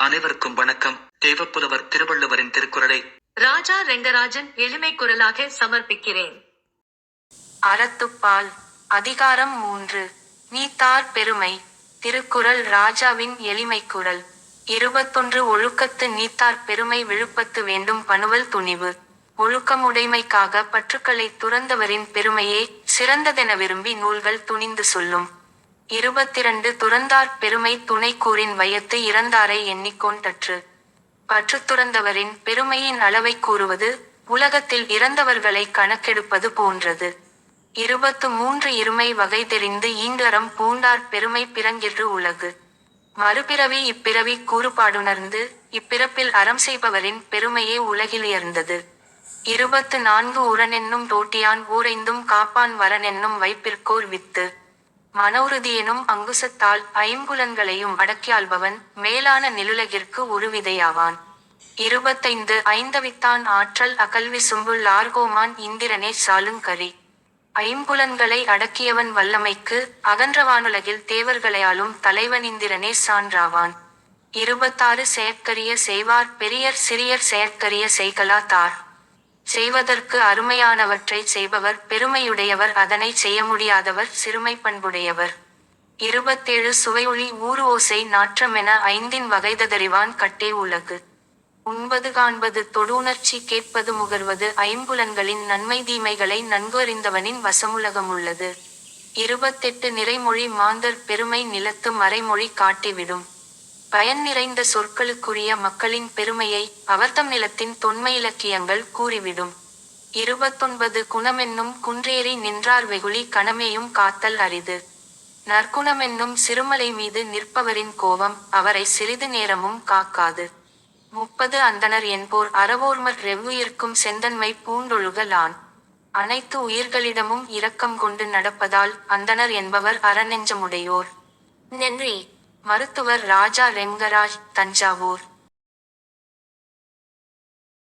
அனைவருக்கும் வணக்கம். தேவப்புலவர் திருவள்ளுவரின் திருக்குறளை ராஜா ரெங்கராஜன் எளிமை குரலாக சமர்ப்பிக்கிறேன். அறத்துப்பால் அதிகாரம் 3 நீத்தார் பெருமை. திருக்குறள் ராஜாவின் எளிமைக்குரல். 21 ஒழுக்கத்து நீத்தார் பெருமை விழுப்பத்து வேண்டும் பணுவல் துணிவு. ஒழுக்கமுடைமைக்காக பற்றுக்களை துறந்தவரின் பெருமையே சிறந்ததென விரும்பி நூல்கள் துணிந்து சொல்லும். 22 துறந்தார் பெருமை துணை கூறின் வயத்து இறந்தாரை எண்ணிக்கொண்டற்று. பற்று துறந்தவரின் பெருமையின் அளவை கூறுவது உலகத்தில் இறந்தவர்களை கணக்கெடுப்பது போன்றது. 23 இருமை வகை தெரிந்து ஈண்டறம் பூண்டார் பெருமை பிறங்கிற்று உலகு. மறுபிறவி இப்பிறவி கூறுபாடுணர்ந்து இப்பிறப்பில் அறம் செய்பவரின் பெருமையே உலகில் உயர்ந்தது. 24 உரனென்னும் தோட்டியான் ஊரைந்தும் காப்பான் வரனென்னும் வைப்பிற்கோர் வித்து. மனவுறுதியெனும் அங்குசத்தால் ஐம்புலன்களையும் அடக்கியாள்பவன் மேலான நிலுலகிற்கு ஒரு விதையாவான். 25 ஐந்தவித்தான் ஆற்றல் அகல்வி சும்புள் ஆர்கோமான் இந்திரனே சாலுங்கரி. ஐம்புலன்களை அடக்கியவன் வல்லமைக்கு அகன்றவானுலகில் தேவர்களையாலும் தலைவன் இந்திரனே சான்றாவான். 26 செயற்கரிய செய்வார் பெரியர் சிறியர் செயற்கரிய செய்கலா தார். செய்வதற்கு அருமையானவற்றை செய்பவர் பெருமையுடையவர் அதனை செய்ய முடியாதவர் சிறுமை பண்புடையவர். 27 சுவையொளி ஊறு ஓசை நாற்றமென ஐந்தின் வகைததறிவான் கட்டே உலகு. 9 காண்பது தொடுஉணர்ச்சி கேட்பது முகர்வது ஐம்புலன்களின் நன்மை தீமைகளை நன்கு அறிந்தவனின் வசமுலகமுள்ளது. 28 நிறைமொழி மாந்தர் பெருமை நிலத்து மறைமொழி காட்டிவிடும். பயன் நிறைந்த சொற்களுக்குரிய மக்களின் பெருமையை அவர்தம் நிலத்தின் தொன்மை இலக்கியங்கள் கூறிவிடும். 29 குணமென்னும் குன்றேறி நின்றார் வெகுளி கணமேயும் காத்தல் அரிது. நற்குணமென்னும் சிறுமலை மீது நிற்பவரின் கோபம் அவரை சிறிது நேரமும் காக்காது. 30 அந்தணர் என்போர் அறவோர்மற் ரெவ்வுயிர்க்கும் செந்தன்மை பூண்டொழுகலான். அனைத்து உயிர்களிடமும் இரக்கம் கொண்டு நடப்பதால் அந்தணர் என்பவர் அறநெஞ்சமுடையோர். நன்றி. மருத்துவர் ராஜா ரெங்கராஜ், தஞ்சாவூர்.